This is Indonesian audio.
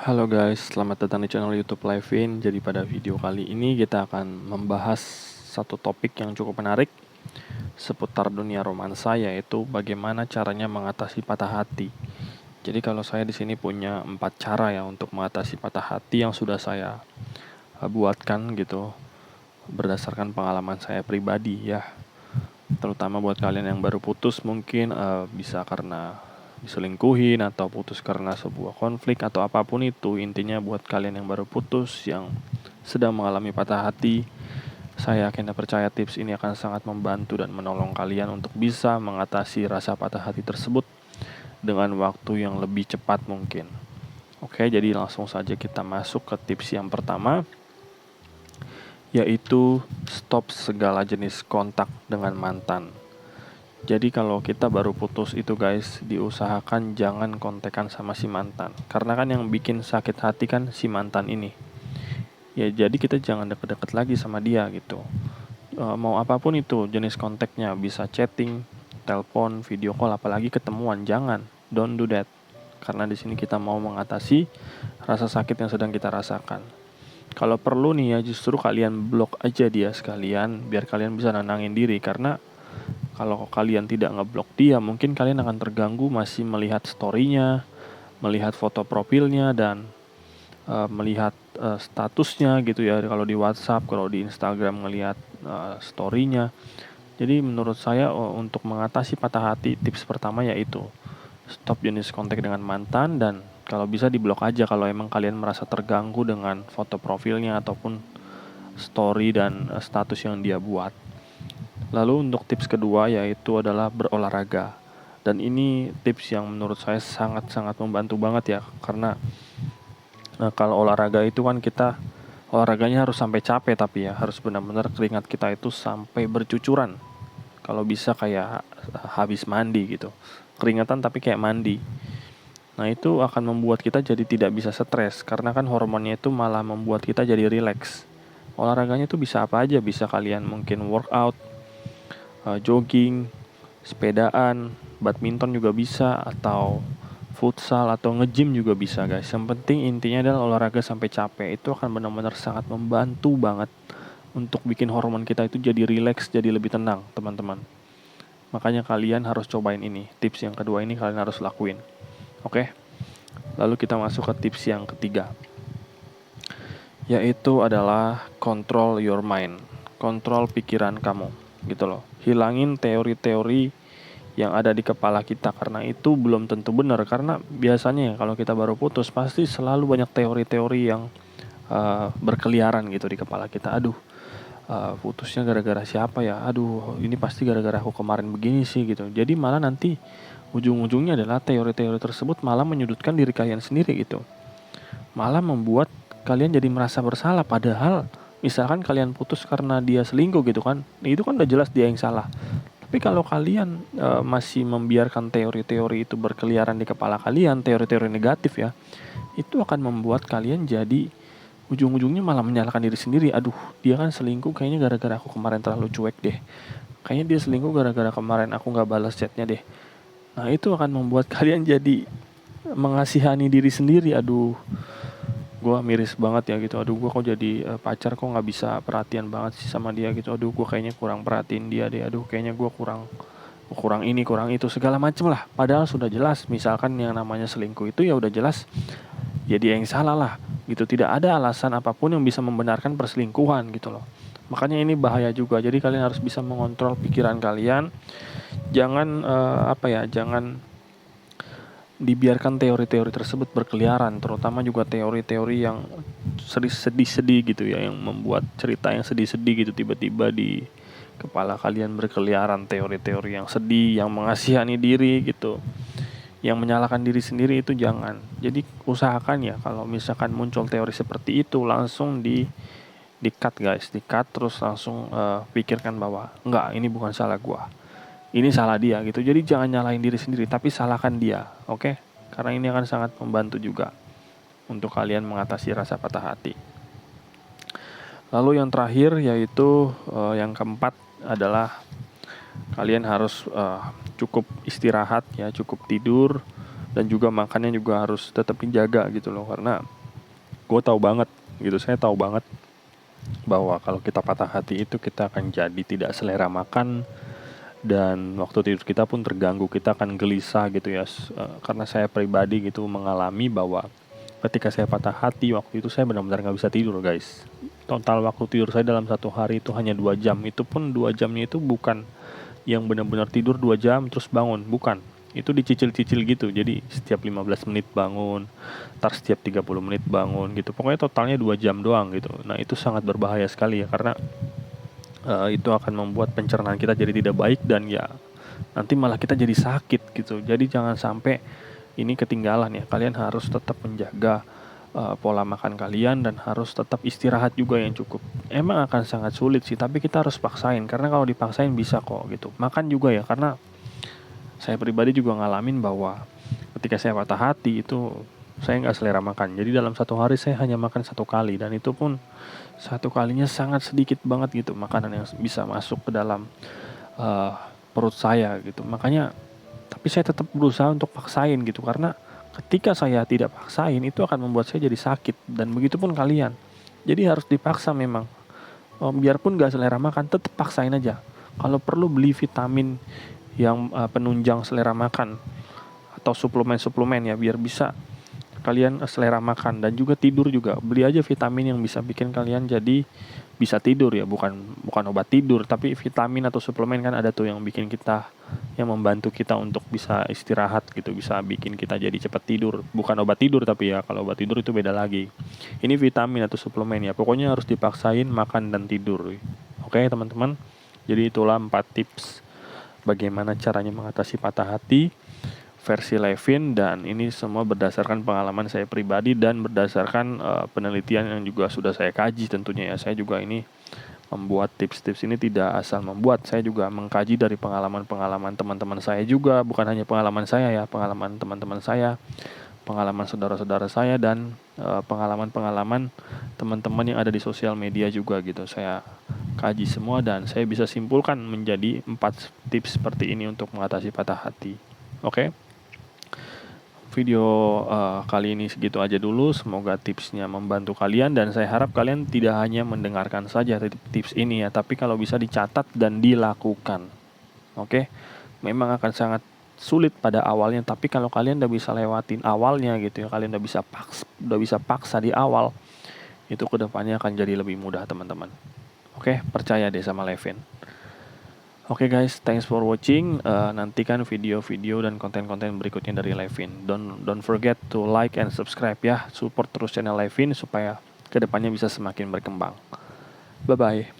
Halo guys, selamat datang di channel YouTube Livin. Jadi pada video kali ini kita akan membahas satu topik yang cukup menarik seputar dunia romansa, yaitu bagaimana caranya mengatasi patah hati. Jadi kalau saya di sini punya 4 cara ya untuk mengatasi patah hati yang sudah saya buatkan gitu berdasarkan pengalaman saya pribadi ya. Terutama buat kalian yang baru putus mungkin bisa karena diselingkuhin atau putus karena sebuah konflik atau apapun itu. Intinya buat kalian yang baru putus, yang sedang mengalami patah hati, saya yakin dan percaya tips ini akan sangat membantu dan menolong kalian untuk bisa mengatasi rasa patah hati tersebut dengan waktu yang lebih cepat mungkin. Oke, jadi langsung saja kita masuk ke tips yang pertama, yaitu stop segala jenis kontak dengan mantan. Jadi kalau kita baru putus itu guys, diusahakan jangan kontekan sama si mantan. Karena kan yang bikin sakit hati kan si mantan ini. Ya jadi kita jangan deket-deket lagi sama dia gitu. Mau apapun itu jenis kontaknya, bisa chatting, telepon, video call, apalagi ketemuan, jangan. Don't do that. Karena di sini kita mau mengatasi rasa sakit yang sedang kita rasakan. Kalau perlu nih ya justru kalian blok aja dia sekalian biar kalian bisa nenangin diri, karena kalau kalian tidak ngeblok dia, mungkin kalian akan terganggu masih melihat story-nya, melihat foto profilnya, dan melihat statusnya gitu ya. Kalau di WhatsApp, kalau di Instagram ngelihat story-nya. Jadi menurut saya untuk mengatasi patah hati, tips pertama yaitu stop jenis kontak dengan mantan, dan kalau bisa diblok aja kalau emang kalian merasa terganggu dengan foto profilnya ataupun story dan status yang dia buat. Lalu untuk tips kedua yaitu adalah berolahraga. Dan ini tips yang menurut saya sangat-sangat membantu banget ya. Karena kalau olahraga itu kan kita olahraganya harus sampai capek, tapi ya harus benar-benar keringat kita itu sampai bercucuran. Kalau bisa kayak habis mandi gitu. Keringatan tapi kayak mandi. Nah itu akan membuat kita jadi tidak bisa stres. Karena kan hormonnya itu malah membuat kita jadi rileks. Olahraganya itu bisa apa aja. Bisa kalian mungkin workout, jogging, sepedaan, badminton juga bisa, atau futsal atau nge-gym juga bisa guys. Yang penting intinya adalah olahraga sampai capek. Itu akan benar-benar sangat membantu banget untuk bikin hormon kita itu jadi rileks, jadi lebih tenang teman-teman. Makanya kalian harus cobain ini. Tips yang kedua ini kalian harus lakuin. Oke. Lalu kita masuk ke tips yang ketiga, yaitu adalah control your mind. Kontrol pikiran kamu gitu loh. Hilangin teori-teori yang ada di kepala kita, karena itu belum tentu benar. Karena biasanya kalau kita baru putus pasti selalu banyak teori-teori yang berkeliaran gitu di kepala kita. Aduh, putusnya gara-gara siapa ya? Aduh, ini pasti gara-gara aku kemarin begini sih gitu. Jadi malah nanti ujung-ujungnya adalah teori-teori tersebut malah menyudutkan diri kalian sendiri gitu. Malah membuat kalian jadi merasa bersalah, padahal misalkan kalian putus karena dia selingkuh gitu kan, itu kan udah jelas dia yang salah. Tapi kalau kalian masih membiarkan teori-teori itu berkeliaran di kepala kalian, teori-teori negatif ya, itu akan membuat kalian jadi ujung-ujungnya malah menyalahkan diri sendiri. Aduh, dia kan selingkuh kayaknya gara-gara aku kemarin terlalu cuek deh. Kayaknya dia selingkuh gara-gara kemarin aku gak balas chatnya deh. Nah itu akan membuat kalian jadi mengasihani diri sendiri. Aduh, gue miris banget ya gitu. Aduh, gue kok jadi pacar kok gak bisa perhatian banget sih sama dia gitu. Aduh, gue kayaknya kurang perhatiin dia deh. Aduh, kayaknya gue kurang ini, kurang itu, segala macem lah. Padahal sudah jelas, misalkan yang namanya selingkuh itu ya udah jelas jadi yang salah lah gitu. Tidak ada alasan apapun yang bisa membenarkan perselingkuhan gitu loh. Makanya ini bahaya juga. Jadi kalian harus bisa mengontrol pikiran kalian. Jangan jangan dibiarkan teori-teori tersebut berkeliaran, terutama juga teori-teori yang sedih-sedih gitu ya, yang membuat cerita yang sedih-sedih gitu tiba-tiba di kepala kalian berkeliaran, teori-teori yang sedih, yang mengasihani diri gitu, yang menyalahkan diri sendiri, itu jangan. Jadi usahakan ya kalau misalkan muncul teori seperti itu langsung di-cut guys, di-cut terus langsung pikirkan bahwa enggak, ini bukan salah gua, ini salah dia gitu. Jadi jangan nyalahin diri sendiri, tapi salahkan dia, oke? Karena ini akan sangat membantu juga untuk kalian mengatasi rasa patah hati. Lalu yang terakhir yaitu yang keempat adalah kalian harus cukup istirahat ya, cukup tidur, dan juga makannya juga harus tetap dijaga gitu loh. Karena gue tahu banget gitu, saya tahu banget bahwa kalau kita patah hati itu kita akan jadi tidak selera makan, dan waktu tidur kita pun terganggu, kita akan gelisah gitu ya. Karena saya pribadi gitu mengalami bahwa ketika saya patah hati waktu itu saya benar-benar nggak bisa tidur guys. Total waktu tidur saya dalam satu hari itu hanya 2 jam, itu pun 2 jamnya itu bukan yang benar-benar tidur 2 jam terus bangun, bukan. Itu dicicil-cicil gitu, jadi setiap 15 menit bangun, ntar setiap 30 menit bangun gitu. Pokoknya totalnya 2 jam doang gitu. Nah itu sangat berbahaya sekali ya, karena itu akan membuat pencernaan kita jadi tidak baik, dan ya nanti malah kita jadi sakit gitu. Jadi jangan sampai ini ketinggalan ya. Kalian harus tetap menjaga pola makan kalian, dan harus tetap istirahat juga yang cukup. Emang akan sangat sulit sih, tapi kita harus paksain, karena kalau dipaksain bisa kok gitu. Makan juga ya, karena saya pribadi juga ngalamin bahwa ketika saya patah hati itu saya nggak selera makan. Jadi dalam satu hari saya hanya makan 1 kali, dan itu pun 1 kalinya sangat sedikit banget gitu makanan yang bisa masuk ke dalam uh, perut saya gitu. Makanya tapi saya tetap berusaha untuk paksain gitu, karena ketika saya tidak paksain itu akan membuat saya jadi sakit, dan begitu pun kalian. Jadi harus dipaksa memang. Biarpun gak selera makan, tetap paksain aja. Kalau perlu beli vitamin yang penunjang selera makan, atau suplemen-suplemen ya, biar bisa kalian selera makan. Dan juga tidur juga, beli aja vitamin yang bisa bikin kalian jadi bisa tidur ya, bukan obat tidur, tapi vitamin atau suplemen kan ada tuh yang bikin kita, yang membantu kita untuk bisa istirahat gitu, bisa bikin kita jadi cepat tidur. Bukan obat tidur, tapi ya kalau obat tidur itu beda lagi. Ini vitamin atau suplemen ya, pokoknya harus dipaksain makan dan tidur. Oke teman-teman, jadi itulah 4 tips bagaimana caranya mengatasi patah hati versi Levin, dan ini semua berdasarkan pengalaman saya pribadi dan berdasarkan penelitian yang juga sudah saya kaji tentunya ya. Saya juga ini membuat tips-tips ini tidak asal membuat, saya juga mengkaji dari pengalaman-pengalaman teman-teman saya juga, bukan hanya pengalaman saya ya, pengalaman teman-teman saya, pengalaman saudara-saudara saya, dan pengalaman-pengalaman teman-teman yang ada di sosial media juga gitu. Saya kaji semua dan saya bisa simpulkan menjadi 4 tips seperti ini untuk mengatasi patah hati. Oke? Video kali ini segitu aja dulu. Semoga tipsnya membantu kalian, dan saya harap kalian tidak hanya mendengarkan saja tips ini ya, tapi kalau bisa dicatat dan dilakukan. Oke? Memang akan sangat sulit pada awalnya, tapi kalau kalian udah bisa lewatin awalnya gitu ya, kalian udah bisa paksa di awal, itu kedepannya akan jadi lebih mudah teman-teman. Oke, percaya deh sama Levin. Oke guys, thanks for watching. Nantikan video-video dan konten-konten berikutnya dari Levin. Don't forget to like and subscribe ya. Support terus channel Levin supaya kedepannya bisa semakin berkembang. Bye bye.